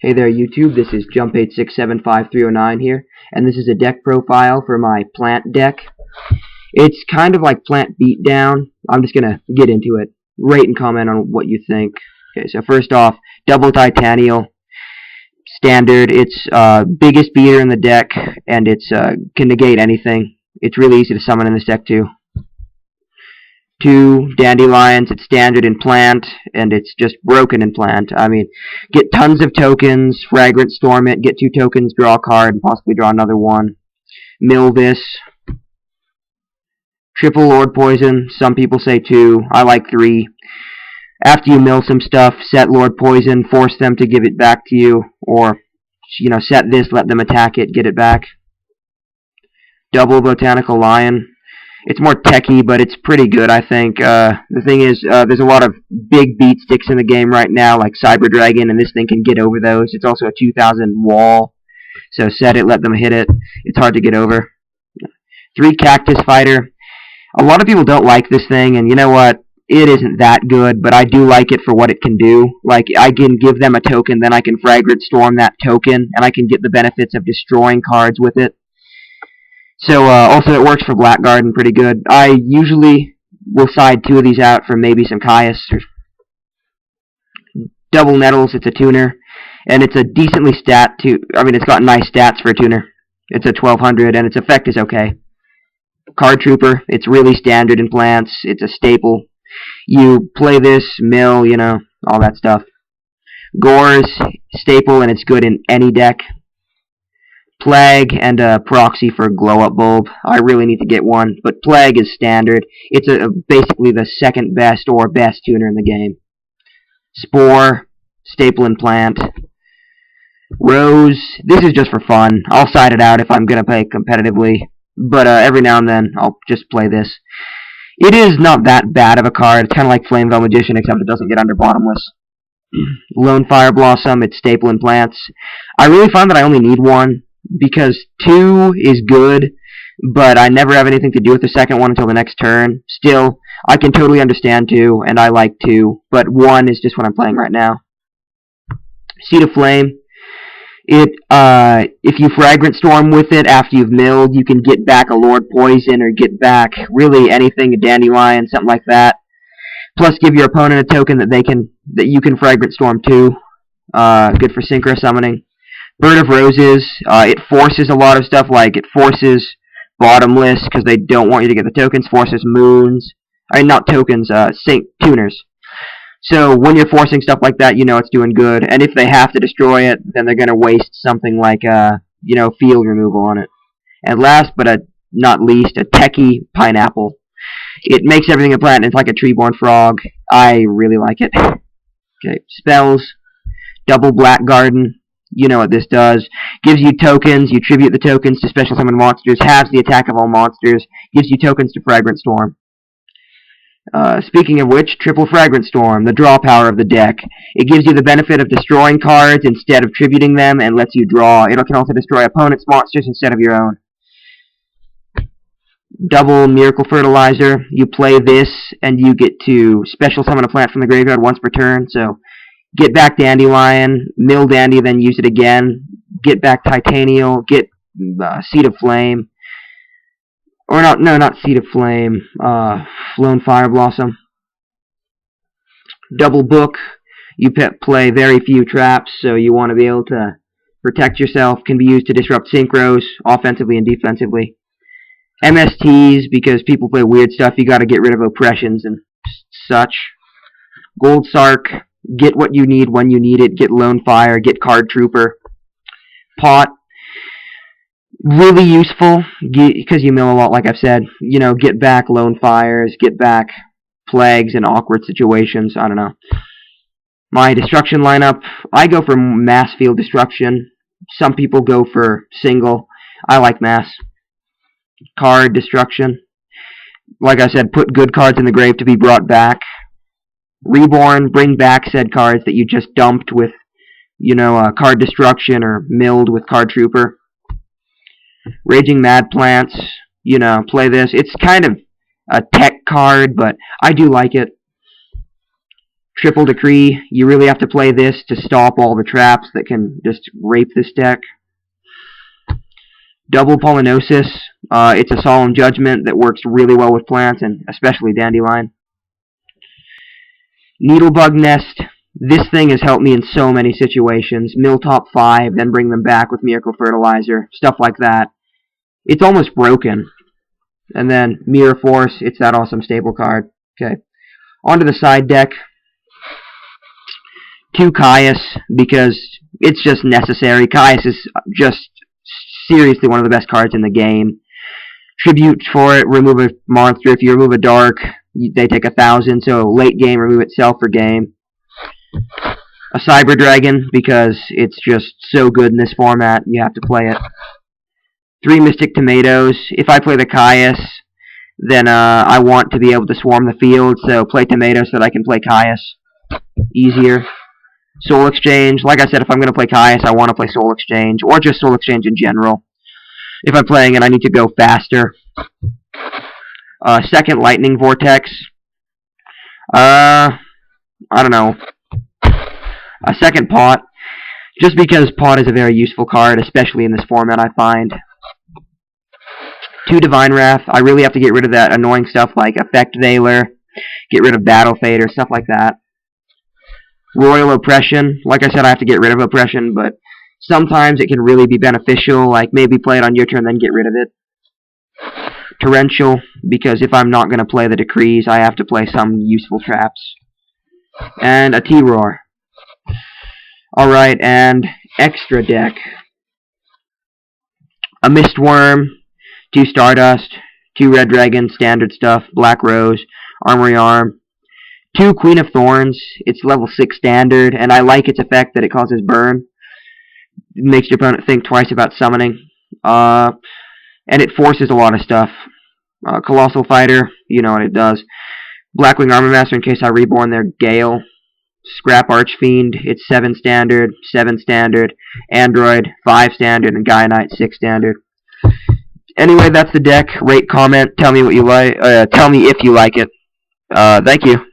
Hey there YouTube, this is Jump867539 here, and this is a deck profile for my plant deck. It's kind of like plant beatdown. I'm just gonna get into it. Rate and comment on what you think. Okay, so first off, double titanial, standard. It's biggest beater in the deck, and it's can negate anything. It's really easy to summon in this deck too. 2 dandelions, it's standard in plant, and it's just broken in plant. I mean, get tons of tokens, fragrant storm it, get 2 tokens, draw a card, and possibly draw another one. Mill this. Triple Lord Poison, some people say 2, I like 3. After you mill some stuff, set Lord Poison, force them to give it back to you, or, set this, let them attack it, get it back. Double Botanical Lion. It's more techy, but it's pretty good, I think. The thing is, there's a lot of big beat sticks in the game right now, like Cyber Dragon, and this thing can get over those. It's also a 2000 wall, so set it, let them hit it. It's hard to get over. 3 Cactus Fighter. A lot of people don't like this thing, and you know what? It isn't that good, but I do like it for what it can do. Like, I can give them a token, then I can Fragrant Storm that token, and I can get the benefits of destroying cards with it. So, also it works for Blackguard pretty good. I usually will side 2 of these out for maybe some Caius. Double Nettles, it's a tuner. And it's a decently it's got nice stats for a tuner. It's a 1200, and its effect is okay. Card Trooper, it's really standard in plants. It's a staple. You play this, mill, all that stuff. Gore's staple, and it's good in any deck. Plague and a proxy for Glow-Up Bulb. I really need to get one, but Plague is standard. It's basically the second best or best tuner in the game. Spore, staple and plant. Rose, this is just for fun. I'll side it out if I'm going to play competitively, but every now and then I'll just play this. It is not that bad of a card. It's kind of like Flame Veil Magician, except it doesn't get under bottomless. Lone Fire Blossom, it's staple in plants. I really find that I only need 1, because 2 is good, but I never have anything to do with the second one until the next turn. Still, I can totally understand 2, and I like 2, but 1 is just what I'm playing right now. Seed of Flame. If you Fragrant Storm with it after you've milled, you can get back a Lord Poison or get back really anything, a Dandelion, something like that. Plus, give your opponent a token that you can Fragrant Storm too. Good for Synchro Summoning. Bird of Roses, it forces a lot of stuff, like it forces bottomless because they don't want you to get the tokens, forces moons, not tokens, tuners. So when you're forcing stuff like that, it's doing good, and if they have to destroy it, then they're going to waste something like, field removal on it. And last but not least, a techie Pineapple. It makes everything a plant, and it's like a tree-born frog. I really like it. Okay, spells, double Black Garden. You know what this does. Gives you tokens, you tribute the tokens to special summon monsters, halves the attack of all monsters, gives you tokens to Fragrant Storm. Speaking of which, Triple Fragrant Storm, the draw power of the deck. It gives you the benefit of destroying cards instead of tributing them, and lets you draw. It can also destroy opponent's monsters instead of your own. Double Miracle Fertilizer. You play this, and you get to special summon a plant from the graveyard once per turn, so get back Dandelion, mill Dandy, then use it again. Get back Titanial, get Seed of Flame. Or not Seed of Flame, Lone Fire Blossom. Double Book, you play very few traps, so you want to be able to protect yourself. Can be used to disrupt synchros, offensively and defensively. MSTs, because people play weird stuff, you gotta get rid of oppressions and such. Gold Sark, get what you need when you need it. Get Lone Fire, get Card Trooper. Pot, really useful, because you mill a lot, like I've said. Get back Lone Fires, get back Plagues in awkward situations. I don't know. My destruction lineup, I go for mass field destruction. Some people go for single. I like mass. Card destruction. Like I said, put good cards in the grave to be brought back. Reborn, bring back said cards that you just dumped with, card destruction or milled with Card Trooper. Raging Mad Plants, play this. It's kind of a tech card, but I do like it. Triple Decree, you really have to play this to stop all the traps that can just rape this deck. Double Pollinosis, it's a Solemn Judgment that works really well with plants, and especially Dandelion. Needlebug Nest, this thing has helped me in so many situations. Mill top 5, then bring them back with Miracle Fertilizer, stuff like that. It's almost broken. And then Mirror Force, it's that awesome staple card. Okay, onto the side deck. 2 Caius, because it's just necessary. Caius is just seriously one of the best cards in the game. Tribute for it, remove a monster. If you remove a dark, they take 1,000, so late game, remove itself for game. A Cyber Dragon, because it's just so good in this format, you have to play it. 3 Mystic Tomatoes. If I play the Caius, then I want to be able to swarm the field, so play Tomatoes so that I can play Caius easier. Soul Exchange. Like I said, if I'm going to play Caius, I want to play Soul Exchange, or just Soul Exchange in general. If I'm playing it, I need to go faster. Second Lightning Vortex. I don't know. A second Pot. Just because Pot is a very useful card, especially in this format, I find. 2 Divine Wrath. I really have to get rid of that annoying stuff like Effect Veiler, get rid of Battle Fader, stuff like that. Royal Oppression. Like I said, I have to get rid of Oppression, but sometimes it can really be beneficial, like maybe play it on your turn, then get rid of it. Torrential, because if I'm not going to play the Decrees, I have to play some useful traps. And a T-Roar. Alright, and extra deck. A Mistworm, 2 Stardust, 2 Red Dragon, standard stuff, Black Rose, Armory Arm, 2 Queen of Thorns. It's level 6 standard, and I like its effect that it causes burn. It makes your opponent think twice about summoning. And it forces a lot of stuff. Colossal Fighter, you know what it does. Blackwing Armor Master in case I reborn their Gale. Scrap Archfiend, it's 7 standard, 7 standard. Android, 5 standard, and Gaia Knight, 6 standard. Anyway, that's the deck. Rate, comment, tell me what you like. Tell me if you like it. Thank you.